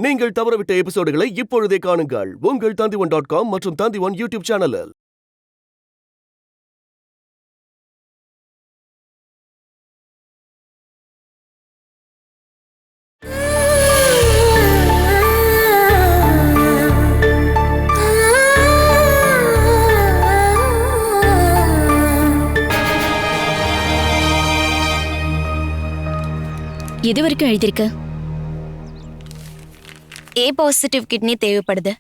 நீங்கள் தவறவிட்ட எபிசோடுகளை இப்பொழுதே காணுங்கள் உங்கள் Tandivan.com மற்றும் Tandivan யூடியூப் சேனலில். எது வரைக்கும் எழுதிருக்க? ஏ பாசிட்டிவ் கிட்னி தேவைப்படுது.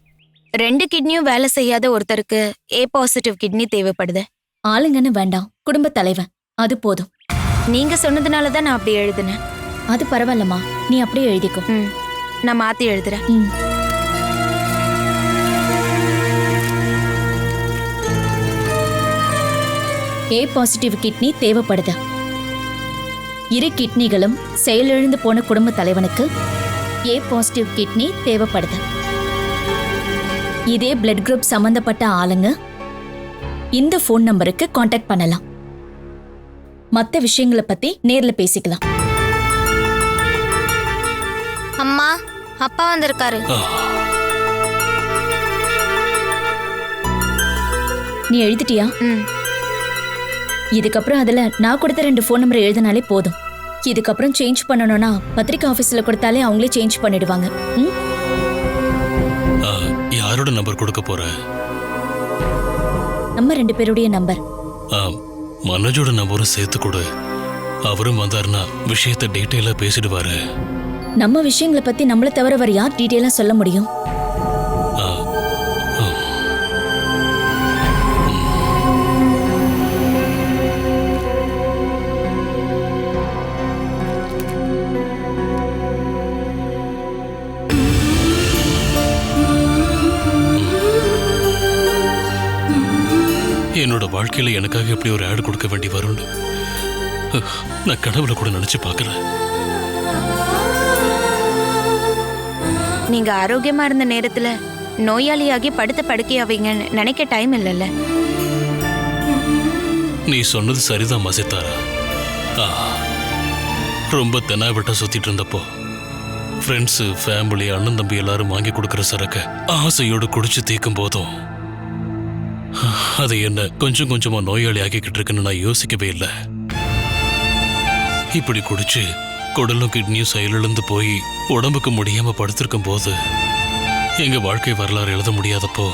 2 கிட்னியும் வேலை செய்யாத ஒருத்தருக்கு ஏ பாசிட்டிவ் கிட்னி தேவைப்படுது. ஆளுங்கன்னு வேண்டாம், குடும்ப தலைவன் அது போதும். நீங்க சொன்னதுனால தான் நான் அப்படி எழுதுனேன். அது பரவாயில்லம்மா, நீ அப்படியே எழுதிக்கோ. நான் மாத்தி எழுதுறேன். ஏ பாசிட்டிவ் கிட்னி தேவைப்படுது. 2 கிட்னிகளும் செயலிழந்து போன குடும்ப தலைவனுக்கு ஏ பாசிட்டிவ் கிட்னி தேவைப்படுது. இதே பிளட் குரூப் சம்பந்தப்பட்ட ஆளுங்க இந்த போன் நம்பருக்கு காண்டாக்ட் பண்ணலாம். மற்ற விஷயங்களை பத்தி நேர்ல பேசிக்கலாம். அம்மா, அப்பா வந்திருக்காரு. நீ எழுதிட்டியா? இதுக்கப்புறம் அதுல நான் கொடுத்த 2 போன் நம்பர் எழுதினாலே போதும். இதுக்கப்புறம் சேஞ்ச் பண்ணணும்னா பத்திரிகை ஆபீஸ்ல கொடுத்தாலே அவங்களே சேஞ்ச் பண்ணிடுவாங்க. யாரோட நம்பர் கொடுக்க போற? நம்ம 2 பேருடைய நம்பர். மனோஜோட நம்பரும் சேர்த்து கொடு. அவரும் வந்தாருன்னா விஷயத்தை டீட்டெயிலா பேசிடுவாரு. நம்ம விஷயங்களை பத்தி நம்மள தவிர வேற யார் டீட்டெயிலா சொல்ல முடியும்? என்னோட வாழ்க்கையில எனக்காக எப்படி ஒரு ஆட் கொடுக்க வேண்டி வரும் நான் கடவுளை கூட நினைச்சு பார்க்கல. நீங்க ஆரோக்கியமா இருந்த நேரத்துல நோயாளியாகி படுத்த படுக்கையாவீங்கன்னு நினைக்க டைம் இல்லைல்ல. நீ சொன்னது சரிதான் மசித்தாரா. ரொம்ப தெனாவிட்டா சுத்திட்டு இருந்தப்போ ஃப்ரெண்ட்ஸு, ஃபேமிலி, அண்ணன் தம்பி எல்லாரும் வாங்கி கொடுக்குற சரக்க ஆசையோடு குடிச்சு தீக்கும் போதும் அது என்ன கொஞ்சம் கொஞ்சமா நோயாளி ஆக்கிக்கிட்டு இருக்குன்னு நான் யோசிக்கவே இல்லை. இப்படி குடிச்சு குடலும் கிட்னியும் செயலிழந்து போய் உடம்புக்கு முடியாம படுத்திருக்கும் போது எங்க வாழ்க்கை வரலாறு எழுத முடியாதப்போ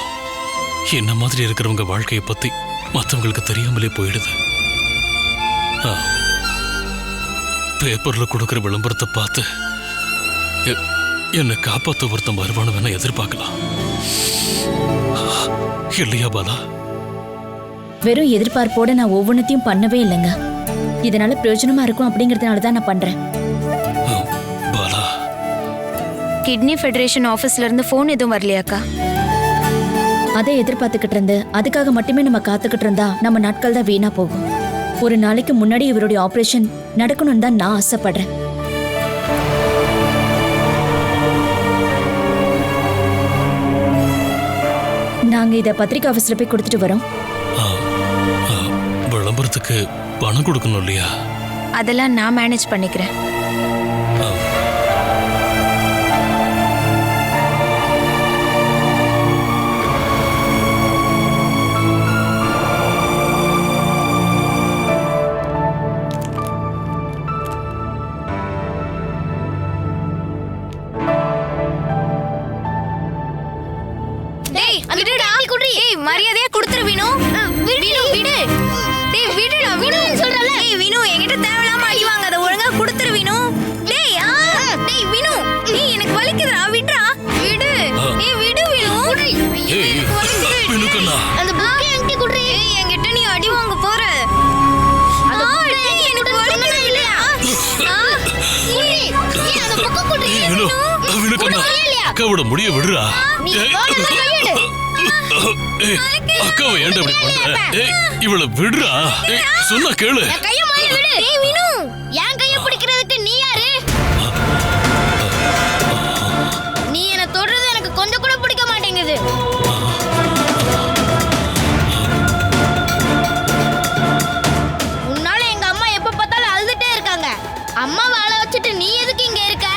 என்ன மாதிரி இருக்கிறவங்க வாழ்க்கையை பத்தி மற்றவங்களுக்கு தெரியாமலே போயிடுது. பேப்பர்ல கொடுக்கிற விளம்பரத்தை பார்த்து என்னை காப்பாத்த ஒருத்தன் வருவானு வேணா எதிர்பார்க்கலாம். இல்லையா பாலா? வெறும் எதிர்பார்ப்போட நான் ஒவ்வொன்றத்தையும் பண்ணவே இல்லைங்க. இதனால பிரயோஜனமா இருக்கும் அப்படிங்கறதுனால தான் நான் பண்றேன். பாலா, கிட்னி ஃபெடரேஷன் ஆபீஸ்ல இருந்து போன் எதுவும் வரலையாக்கா? அதை எதிர்பார்த்துக்கிட்டு இருந்து அதுக்காக மட்டுமே நம்ம காத்துக்கிட்டு இருந்தா நம்ம நாட்கள் தான் வீணா போகும். ஒரு நாளைக்கு முன்னாடி இவருடைய ஆபரேஷன் நடக்கணும்னு தான் நான் ஆசைப்படுறேன். நாங்க இத பத்திரிகை ஆபீஸ்ல போய் கொடுத்துட்டு வரோம். விளம்பரத்துக்கு பணம் கொடுக்கணும் இல்லையா? அதெல்லாம் நான் மேனேஜ் பண்ணிக்கிறேன். மரியாதையா கொடுத்துரு வினு. வினு விடு. டேய் விடுடா வினு சொல்றல. டேய் வினு என்கிட்ட தேவலாம அடி வாங்காத, ஒழுங்கா கொடுத்துரு வினு. டேய் டேய் வினு, டேய் எனக்கு வலிக்குதுடா, விடுடா. விடு. டேய் விடு வினு. வினு கண்ணா, அந்த புக்கை என்கிட்ட குடுறீ. ஏய் என்கிட்ட நீ அடி வாங்க போற. அந்த புக்கை எனக்கு வலிக்குது இல்லையா? குடி. நீ அந்த புக்கை குடுறீ. வினு, வினு கண்ணா, அக்காவோட முடிய விடுடா. அக்காவை ஏன்டா இப்படி பண்ற? இவளை விடுறா. சொன்னா கேளு. கைய மாறி விடு. டேய் வினு, என் கைய பிடிக்கிறதுக்கு நீ யாரு? நீ என்ன தொடுறது எனக்கு கொஞ்சம் கூட பிடிக்க மாட்டேங்குது. உன்னால எங்க அம்மா எப்ப பார்த்தாலும் அழுதுட்டே இருக்காங்க. அம்மா வாழ வச்சுட்டு நீ எதுக்கு இங்க இருக்க?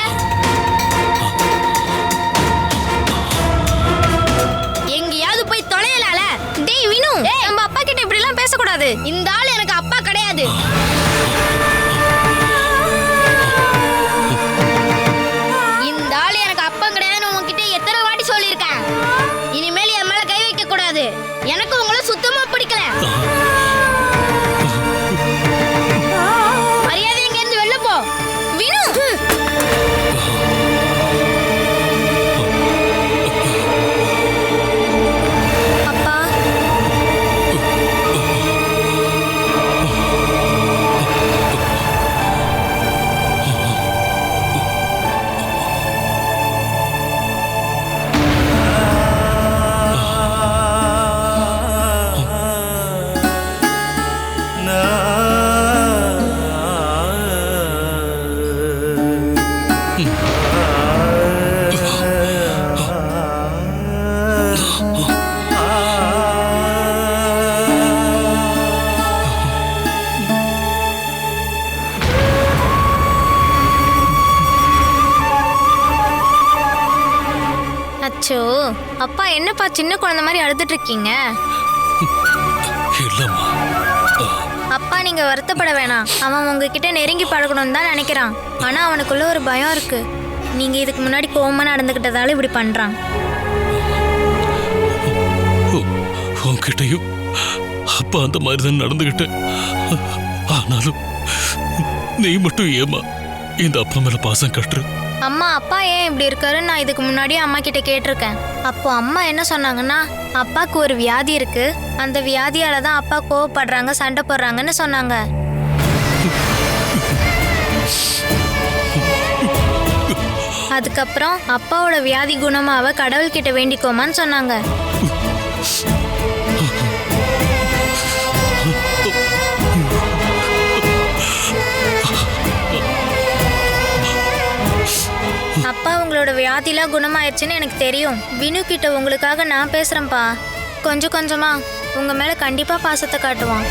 அச்சோ அப்பா என்னப்பா சின்ன குழந்தை மாதிரி அழுதுட்டு இருக்கீங்க? இல்லம்மா. அப்பா நீங்க வருத்தப்பட வேணாம். அவன் உங்ககிட்ட நெருங்கி பழகணும்னு தான் நினைக்கிறான். ஆனா அவனுக்குள்ள ஒரு பயம் இருக்கு. நீங்க இதுக்கு முன்னாடி கோவமா நடந்துகிட்டதால இப்படி பண்றான். உன்கிட்டயும் அப்பா அந்த மாதிரி தான் நடந்துகிட்டேன். ஆனாலும் நீ மட்டும் ஏமா இந்த அப்பா மேல பாசம் கட்டுற? அம்மா அப்பா ஏன் இப்படி இருக்காருன்னு நான் இதுக்கு முன்னாடியே அம்மா கிட்ட கேட்டிருக்கேன். அப்போ அம்மா என்ன சொன்னாங்கன்னா, அப்பாவுக்கு ஒரு வியாதி இருக்கு, அந்த வியாதியால தான் அப்பா கோவப்படுறாங்க, சண்டை போடுறாங்கன்னு சொன்னாங்க. அதுக்கப்புறம் அப்பாவோட வியாதி குணமாவ கடவுள்கிட்ட வேண்டிக்கோமான்னு சொன்னாங்க. அப்பா உங்களோட வியாதிலாம் குணமாயிருச்சுன்னு எனக்கு தெரியும். வினு கிட்ட உங்களுக்காக நான் பேசுறேன்ப்பா. கொஞ்சம் கொஞ்சமா உங்க மேல கண்டிப்பா பாசத்தை காட்டுவான்.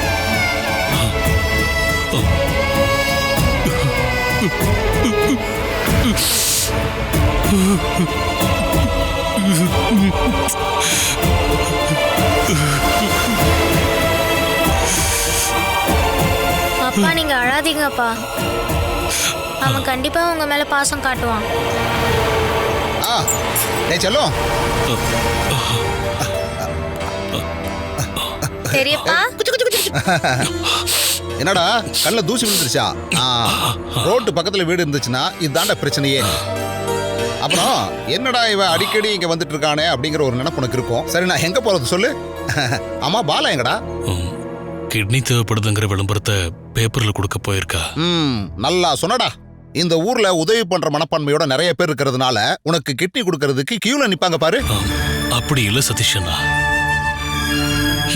அப்பா நீங்க அழாதீங்கப்பா. அவன் கண்டிப்பா உங்க மேல பாசம் காட்டுவான். செல்லும் பெரியப்பா என்னடா கண்ணுல தூசி விழுந்துருச்சா? ரோட்டு பக்கத்துல வீடு இருந்துச்சுன்னா இதுதான்டா பிரச்சனையே. அப்புறம் என்னடா இவன் அடிக்கடி இங்க வந்துட்டு இருக்கானே அப்படிங்கிற ஒரு நினைப்பு உனக்கு இருக்கும். சரி நான் எங்க போறது சொல்லு. ஆமா பாலா எங்கடா? கிட்னி தேவைப்படுதுங்கிற விளம்பரத்தை பேப்பர்ல கொடுக்க போயிருக்கா. நல்லா சொன்னடா. இந்த ஊர்ல உதவி பண்ற மனப்பான்மையோட நிறைய பேர் இருக்கிறதுனால உனக்கு கிட்னி கொடுக்கறதுக்கு கியூல நிப்பாங்க பாரு. அப்படி இல்ல சதீஷண்ணா,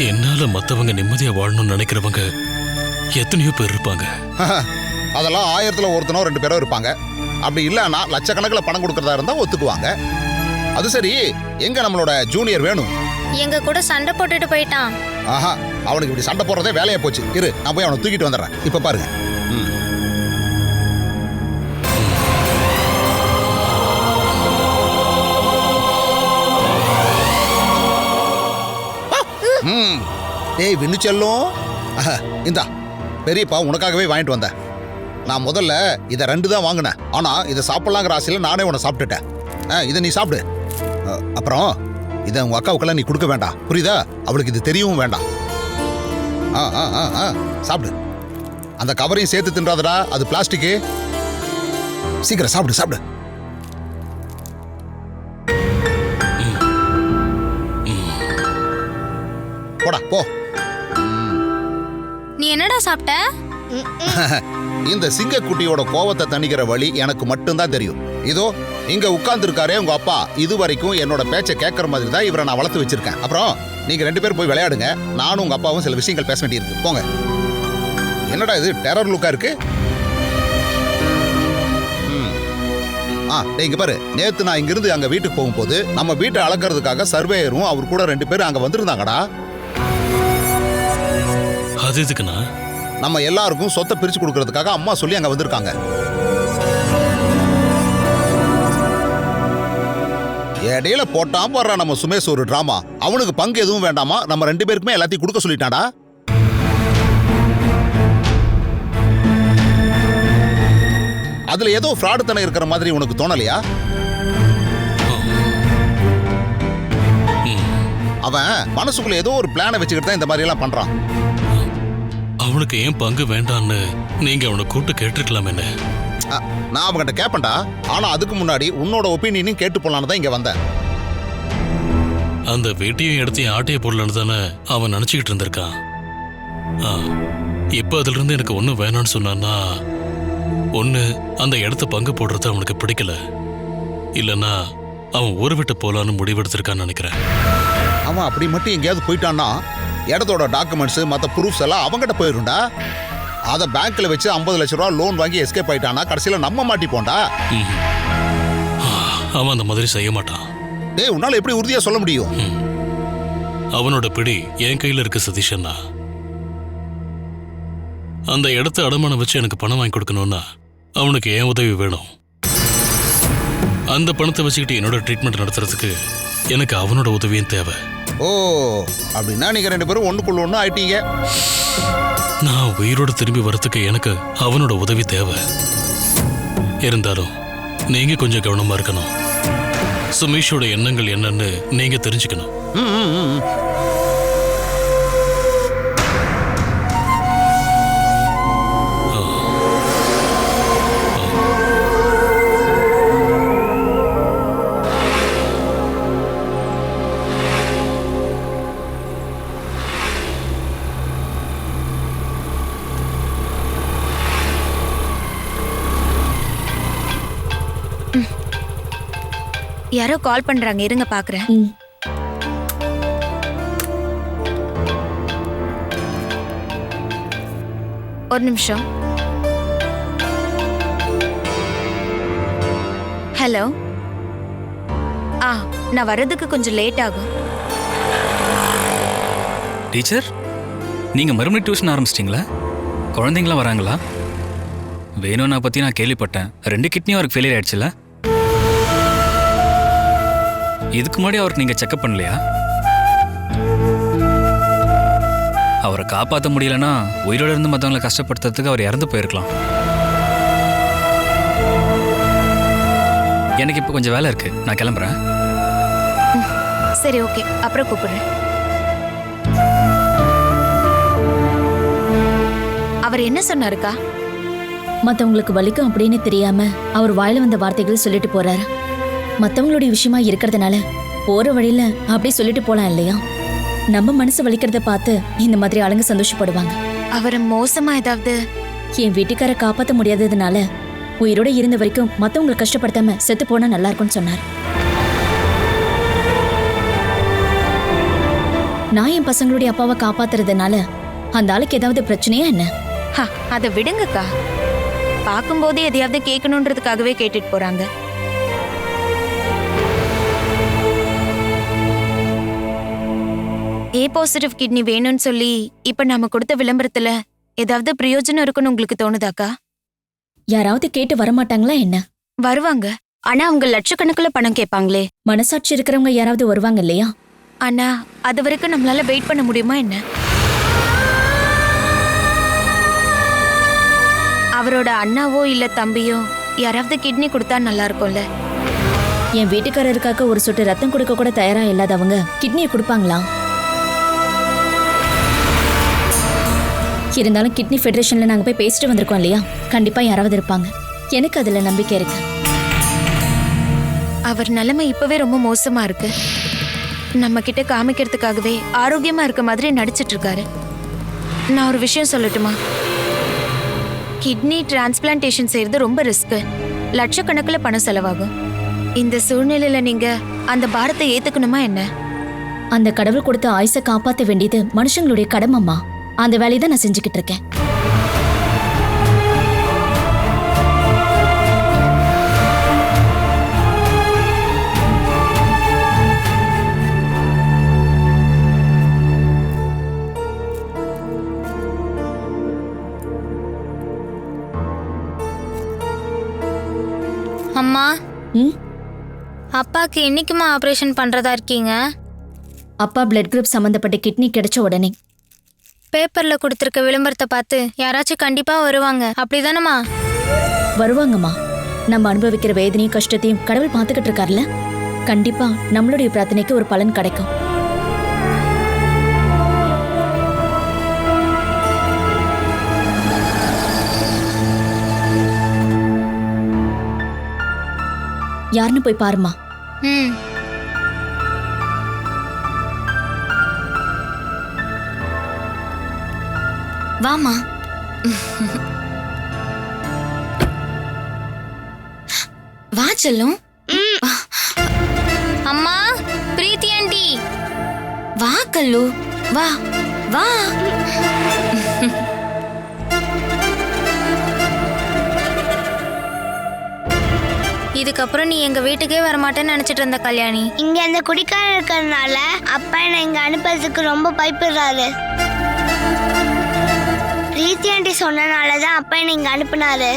என்னால மத்தவங்க நிம்மதியா வாழணும்னு நினைக்கிறவங்க எத்தனையோ பேர் இருப்பாங்க. அதெல்லாம் 1000ல் ஒருத்தனோ 2 பேரோ இருப்பாங்க. அப்படி இல்லைன்னா லட்சக்கணக்கில் பணம் கொடுக்கறதா இருந்தா ஒத்துக்குவாங்க. அது சரி, எங்க நம்மளோட ஜூனியர் வேணும்? எங்க கூட சண்டை போட்டுட்டு போயிட்டான். ஆஹா, அவனுக்கு இப்படி சண்டை போடுறதே வேலையா போச்சு. இரு, நான் போய் அவனை தூக்கிட்டு வந்துடுறேன். இப்ப பாருங்க. ஏய் விண்ணு செல்லும், இந்தா பெரியப்பா உனக்காகவே வாங்கிட்டு வந்தேன். நான் முதல்ல இதை 2 தான் வாங்கினேன். ஆனா இதை சாப்பிடலாங்கிற ஆசையில நானே உன்னை சாப்பிட்டுட்டேன். இதை நீ சாப்பிடு. அப்புறம் இதை உங்க அக்காவுக்கெல்லாம் நீ கொடுக்க வேண்டாம், புரியுதா? அவளுக்கு இது தெரியவும் வேண்டாம். சாப்பிடு. அந்த கவரையும் சேர்த்து தின்றாதடா, அது பிளாஸ்டிக்கு. சீக்கிரம் சாப்பிடு சாப்பிடு. போடா போ. நீ என்னடா சாப்பிட்ட? இந்த சிங்கக்குட்டியோட கோவத்தை தணிக்கிற வழி எனக்கு மட்டும்தான் தெரியும். இதோ இங்க உட்கார்ந்து இருக்காரே உங்க அப்பா, இது வரைக்கும் என்னோட பேச்சை கேட்கற மாதிரி தான் இவரை நான் வளர்த்து வச்சிருக்கேன். அப்புறம் நீங்க 2 பேரும் போய் விளையாடுங்க. நானும் உங்க அப்பாவும் சில விஷயங்கள் பேச வேண்டியிருக்கு. போங்க. என்னடா இது டெரர் லுக்கா இருக்கு? இங்க பாரு, நேத்து நான் இங்கிருந்து அங்க வீட்டுக்கு போகும்போது நம்ம வீட்டை அளக்கிறதுக்காக சர்வேயரும் அவர் கூட 2 பேரும் அங்க வந்திருந்தாங்கடா. அது எதுக்குண்ணா? நம்ம எல்லாருக்கும் சொத்தை பிரிச்சு கொடுக்கறதுக்காக அம்மா சொல்லி அங்க வந்திருக்காங்க. இடையில போட்டான் பாடுறா நம்ம சுமேஷ் ஒரு டிராமா. அவனுக்கு பங்கு எதுவும் வேண்டாமா, நம்ம 2 பேருக்குமே எல்லாத்தையும் கொடுக்க சொல்லிட்டாடா. அதுல ஏதோ ஃப்ராடுத்தனம் இருக்கிற மாதிரி உனக்கு தோணலையா? அவன் மனசுக்குள்ள ஏதோ ஒரு பிளானை வச்சுக்கிட்டு தான் இந்த மாதிரி எல்லாம் பண்றான். அவனுக்கு ஏன் பங்கு வேண்டான்னு நீங்க அவனை கூப்பிட்டு கேட்டிருக்கலாம். என்ன நான் அவன்கிட்ட கேட்பேன்டா. ஆனா அதுக்கு முன்னாடி உன்னோட ஒப்பீனியனையும் கேட்டு போலான்னு தான் இங்க வந்தேன். அந்த வீட்டையும் இடத்தையும் ஆட்டைய போடலான்னு தானே அவன் நினைச்சுக்கிட்டு இருந்திருக்கான். இப்ப அதுல இருந்து எனக்கு ஒன்னும் வேணான்னு சொன்னான்னா, ஒன்னு அந்த இடத்த பங்கு போடுறது அவனுக்கு பிடிக்கல, இல்லைன்னா அவன் ஊரை விட்டு போலான்னு முடிவெடுத்திருக்கான்னு நினைக்கிறேன். அவன் அப்படி மட்டும் எங்கேயாவது போயிட்டான்னா இடத்தோட டாக்குமெண்ட்ஸ் மற்ற ப்ரூஃப்ஸ் எல்லாம் அவங்ககிட்ட போயிருண்டா. அதை பேங்க்ல வச்சு 50 லட்சம் ரூபா லோன் வாங்கி எஸ்கேப் ஆயிட்டானா கடைசியில நம்ம மாட்டிப்போண்டா. அவன் அந்த மாதிரி செய்ய மாட்டான். டேய், உன்னால எப்படி உறுதியா சொல்ல முடியும்? அவனோட பிடி என் கையில இருக்கு சதீஷண்ணா. அந்த இடத்த அடமானம் வச்சு எனக்கு பணம் வாங்கி கொடுக்கணும்னா அவனுக்கு ஏன் உதவி வேணும். அந்த பணத்தை வச்சுக்கிட்டு என்னோட ட்ரீட்மெண்ட் நடத்துறதுக்கு எனக்கு அவனோட உதவியும் தேவை. ஓ, அப்படின்னா நீங்க 2 பேரும் ஒண்ணுக்குள்ள ஒண்ணு ஆயிட்டீங்க. நான் உயிரோட திரும்பி வரத்துக்கு எனக்கு அவனோட உதவி தேவை. இருந்தாலும் நீங்க கொஞ்சம் கவனமா இருக்கணும். சுமேஷோட எண்ணங்கள் என்னன்னு நீங்க தெரிஞ்சுக்கணும். ம், ம், ம். யாரோ கால் பண்றாங்க, இருங்க பாக்குறேன். ம். ஒரு நிமிஷம். ஹலோ. நான் வர்றதுக்கு கொஞ்சம் லேட் ஆகும். டீச்சர், நீங்க மறுபடியும் டியூஷன் ஆரம்பிச்சிட்டீங்களா? குழந்தைங்களாம் வராங்களா? வேணும்னா பத்தி நான் கேள்விப்பட்டேன். 2 கிட்னியும் அவருக்கு ஃபெயிலியர் ஆயிடுச்சுல? இதுக்கு முன்னாடி அவருக்கு நீங்க செக்அப் பண்ணலையா? அவரை காப்பாற்ற முடியலன்னா உயிரோட இருந்து மற்றவங்களை கஷ்டப்படுத்துறதுக்கு அவர் இறந்து போயிருக்கலாம். எனக்கு இப்போ கொஞ்சம் வேலை இருக்கு, நான் கிளம்புறேன். சரி, ஓகே, அப்புறம் கூப்பிடுறேன். அவர் என்ன சொன்னாருக்கா? மத்தவங்களுக்கு வலிக்கும் அப்படின்னு தெரியாம அவர் வாயில வந்த வார்த்தைகளை சொல்லிட்டு போறாரு. மத்தவங்களுடைய விஷயமா இருக்கிறதுனால போற வழியில அப்படியே சொல்லிட்டு போலாம் இல்லையா? நம்ம மனசு வலிக்கிறத பார்த்து இந்த மாதிரி ஆளுங்க சந்தோஷப்படுவாங்க. அவரை மோசமா ஏதாவது? என் வீட்டுக்கார காப்பாற்ற முடியாததுனால உயிரோட இருந்த வரைக்கும் மத்தவங்களை கஷ்டப்படுத்தாம செத்து போனா நல்லா இருக்கும்னு சொன்னார். நான் என் பசங்களுடைய அப்பாவை காப்பாத்துறதுனால அந்த ஆளுக்கு ஏதாவது பிரச்சனையா என்ன? அதை விடுங்கக்கா. பார்க்கும்போது எதையாவது கேட்கணுன்றதுக்காகவே கேட்டுட்டு போறாங்க. ஏ பாசிட்டிவ் கிட்னி வேணும்னு சொல்லி இப்ப நாம கொடுத்த விளம்பரத்துல ஏதாவது பிரயோஜனம் இருக்குன்னு உங்களுக்கு தோணுதாக்கா? யாராவது கேட்டு வரமாட்டாங்களா என்ன? வருவாங்க. ஆனா அவங்க லட்சக்கணக்கில் பணம் கேட்பாங்களே. மனசாட்சி இருக்கிறவங்க யாராவது வருவாங்க இல்லையா? ஆனா அது வரைக்கும் நம்மளால வெயிட் பண்ண முடியுமா என்ன? அவரோட அண்ணாவோ இல்ல தம்பியோ யாராவது கிட்னி கொடுத்தா நல்லா இருக்கும்ல. என் வீட்டுக்காரருக்காக ஒரு சொட்டு ரத்தம் கொடுக்க கூட தயாரா இல்லாதவங்க கிட்னியை கொடுப்பாங்களா? இருந்தாலும் கிட்னி ஃபெடரேஷன்ல நாங்க போய் பேசிட்டு வந்திருக்கோம் இல்லையா? கண்டிப்பா யாராவது இருப்பாங்க. எனக்கு அதுல நம்பிக்கை இருக்கு. அவர் நிலைமை இப்பவே ரொம்ப மோசமா இருக்கு. நம்ம கிட்ட காமிக்கிறதுக்காகவே ஆரோக்கியமா இருக்க மாதிரி நடிச்சிட்டு இருக்காரு. நான் ஒரு விஷயம் சொல்லட்டுமா? கிட்னி டிரான்ஸ்பிளான்டேஷன் செய்யறது ரொம்ப ரிஸ்க். லட்சக்கணக்கில் பணம் செலவாகும். இந்த சூழ்நிலையில நீங்க அந்த பாரத்தை ஏத்துக்கணுமா என்ன? அந்த கடவுள் கொடுத்த ஆயுசை காப்பாற்ற வேண்டியது மனுஷங்களுடைய கடமைம்மா. அந்த வேலையை தான் நான் செஞ்சுக்கிட்டு இருக்கேன். அம்மா, ம்? அப்பாக்கு என்னைக்குமா ஆபரேஷன் பண்றதா இருக்கீங்க? அப்பா பிளட் குரூப் சம்பந்தப்பட்ட கிட்னி கிடைச்ச உடனே. பேப்பர்ல கொடுத்திருக்க விளம்பரத்தை பார்த்து யாராச்சும் கண்டிப்பா வருவாங்க, அப்படிதானம்மா? வருவாங்கம்மா. நம்ம அனுபவிக்கிற வேதனையும் கஷ்டத்தையும் கடவுள் பார்த்துக்கிட்டு இருக்காருல்ல. கண்டிப்பா நம்மளுடைய பிரார்த்தனைக்கு ஒரு பலன் கிடைக்கும். யாருன்னு போய் பாருமா. ம். வாமா. வா செல்லும். அம்மா, பிரீத்தி ஆண்டி. வா கல்லு, வா வா. இதுக்கப்புறம் நீ எங்க வீட்டுக்கே வரமாட்டேன்னு நினைச்சிட்டு இருந்த கல்யாணி. இங்க அந்த குடிக்காரர் இருக்கிறதுனால அப்பா என்னை இங்க அனுப்புறதுக்கு ரொம்ப பயப்படுறாரு. பிரீத்தி ஆண்டி சொன்னனாலதான் அப்பா என்னை இங்க அனுப்புனாரு.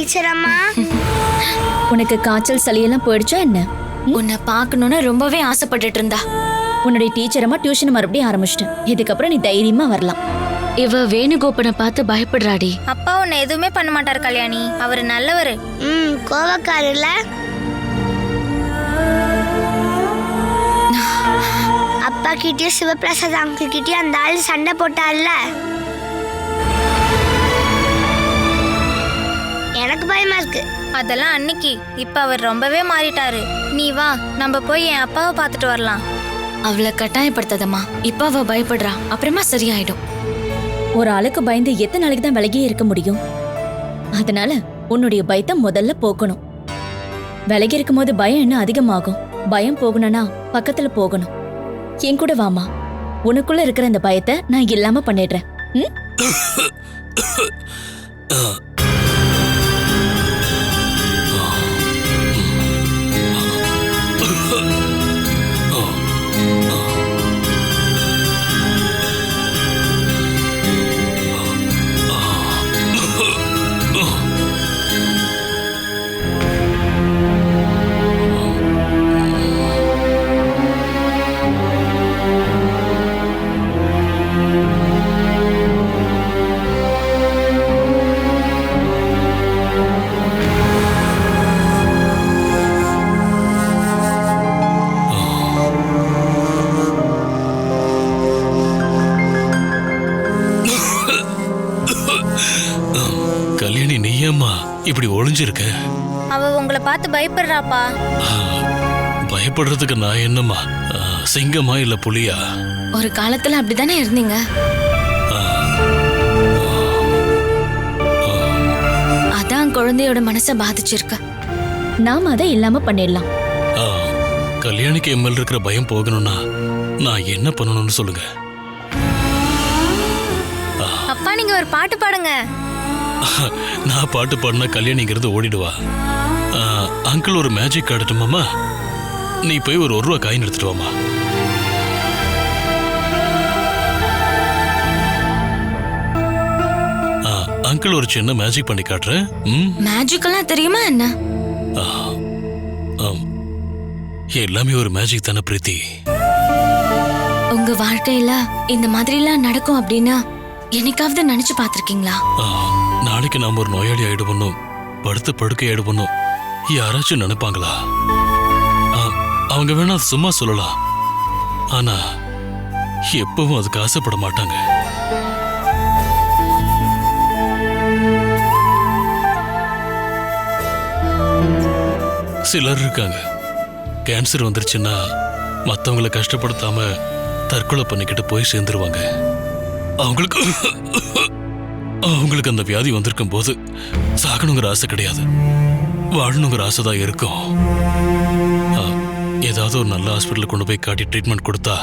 டீச்சர் அம்மா. உனக்கு காய்ச்சல் சளியெல்லாம் போயிடுச்சா என்ன? உன்னை பார்க்கணும்னு ரொம்பவே ஆசைப்பட்டுட்டு இருந்தா. உன்னுடைய டீச்சரமா டியூஷன் மறுபடியும் ஆரம்பிச்சிட்டேன். இதுக்கப்புறம் நீ தைரியமா வரலாம். இவ வேணுகோபனை பார்த்து பயப்படுறாடி. அப்பா உன்னை எதுவுமே பண்ண மாட்டார் கல்யாணி, அவர் நல்லவர். கோவக்காரர்ல. அப்பா கிட்டயும் சிவபிரசாத் அங்கிள் கிட்டயும் அந்த ஆள் சண்டை போட்டார்ல, எனக்கு பயமா இருக்கு. அதெல்லாம் அன்னைக்கு, இப்ப அவர் ரொம்பவே மாறிட்டாரு. நீ வா, நம்ம போய் என் அப்பாவை பார்த்துட்டு வரலாம். அவளை கட்டாயப்படுத்தாதம்மா. இப்ப அவ பயப்படுறா, அப்புறமா சரியாயிடும். ஒரு ஆளுக்கு பயந்து எத்தனை நாளைக்கு தான் விலகியே இருக்க முடியும்? அதனால உன்னுடைய பயத்தை முதல்ல போக்கணும். விலகி இருக்கும் போது பயம் இன்னும் அதிகமாகும். பயம் போகணும்னா பக்கத்துல போகணும். என் கூட வாமா, உனக்குள்ள இருக்கிற அந்த பயத்தை நான் இல்லாம பண்ணிடுறேன். கல்யாணி, நீயம்மா இப்படி ஒளிஞ்சிருக்க? அவ உங்களை பார்த்து பயப்படுறாப்பா. பயப்படுறதுக்கு நான் என்னம்மா, சிங்கமா இல்ல புலியா? ஒரு காலத்துல அப்படிதானே இருந்தீங்க. அதான் குழந்தையோட மனசை பாதிச்சிருக்க. நாம அதை இல்லாம பண்ணிடலாம். கல்யாணிக்கு எம்எல் இருக்கிற பயம் போகணும்னா நான் என்ன பண்ணணும்னு சொல்லுங்க. அப்பா நீங்க ஒரு பாட்டு பாடுங்க. நான் பாட்டு பாடினா கல்யாணிங்கிறது ஓடிடுவா. அங்கிள் ஒரு மேஜிக் காட்டட்டுமாமா? நீ போய் ஒரு ரூபா காயின் எடுத்துட்டு வாமா. அங்கிள் ஒரு சின்ன மேஜிக் பண்ணி காட்டுறேன். மேஜிக் எல்லாம் தெரியுமா என்ன? எல்லாமே ஒரு மேஜிக் தானே பிரீத்தி. உங்க வாழ்க்கையில இந்த மாதிரி எல்லாம் நடக்கும் அப்படின்னு என்னைக்காவது நினைச்சு பாத்திருக்கீங்களா? நாளைக்கு நாம ஒரு நோயாளி ஆயிடுவோம், படுத்து படுக்கை ஆயிடுவோம் யாராச்சும் நினைப்பாங்களா? அவங்க வேணா சும்மா சொல்லலாம், ஆனா எப்பவும் அதுக்கு ஆசைப்பட மாட்டாங்க. சிலர் இருக்காங்க, கேன்சர் வந்துருச்சுன்னா மற்றவங்களை கஷ்டப்படுத்தாம தற்கொலை பண்ணிக்கிட்டு போய் சேர்ந்துருவாங்க. அவங்களுக்கு அந்த வியாதி வந்திருக்கும் போது சாகணுங்கிற ஆசை கிடையாது, வாழணுங்கிற ஆசை தான் இருக்கும். ஏதாவது ஒரு நல்ல ஹாஸ்பிட்டலுக்கு கொண்டு போய் காட்டி ட்ரீட்மெண்ட் கொடுத்தா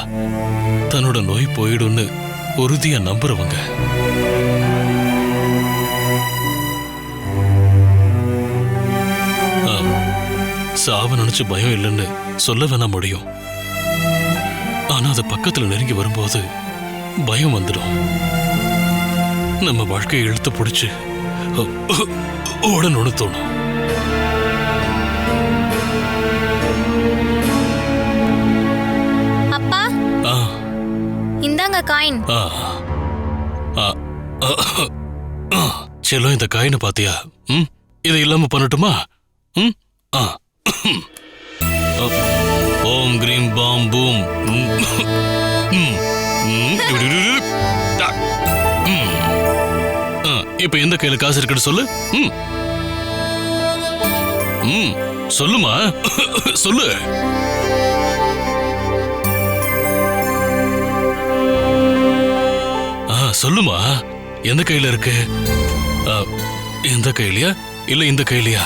தன்னோட நோய் போயிடும்னு உறுதியா நம்புறவங்க. சாவ நினைச்சு பயம் இல்லைன்னு சொல்ல வேணா முடியும், ஆனா அது பக்கத்துல நெருங்கி வரும்போது பயம் வந்துடும். நம்ம வாழ்க்கையை இழுத்து பிடிச்சு ஓடணும்னு தோணும். அப்பா இந்தாங்க காயின். செல்லம், இந்த காயினை பாத்தியா? இதை இல்லாம பண்ணட்டுமா? ஓம் கிரீம் பாம் பூம். இப்ப எந்த கையில காசு இருக்குன்னு சொல்லு. சொல்லுமா, சொல்லு. சொல்லுமா, எந்த கையில இருக்கு? எந்த கையிலயா இல்ல இந்த கையிலயா?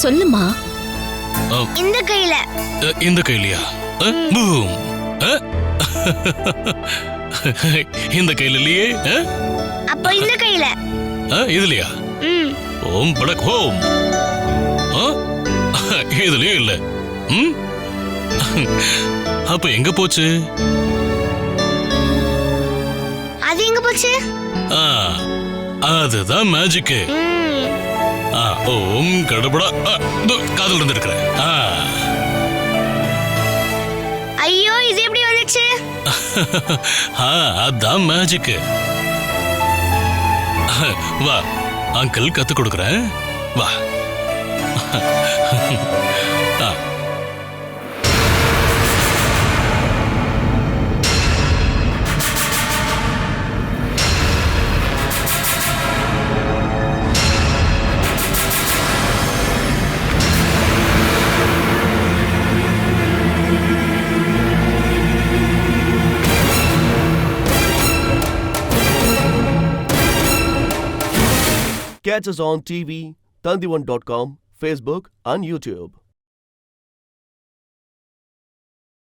சொல்லுமா. இந்த கையில. இந்த கையிலயா? பூம். இந்த கையில இல்லையே. அப்போ இந்த கையில. இதுலயா? ஓம் படக் ஹோம். இதுலயே இல்ல. அப்ப எங்க போச்சு? அது எங்க போச்சு? வந்துச்சு ஆ, அதுதான் மேஜிக்கு. ம், ஓம் கடபடா காதல் இருந்திருக்கிறேன். ஐயோ இது எப்படி வந்துச்சு அதான் மேஜிக்கு. வா அங்கிள் கத்து கொடுக்குறேன். வா. Catch us on TV, Tandivan.com, Facebook and YouTube.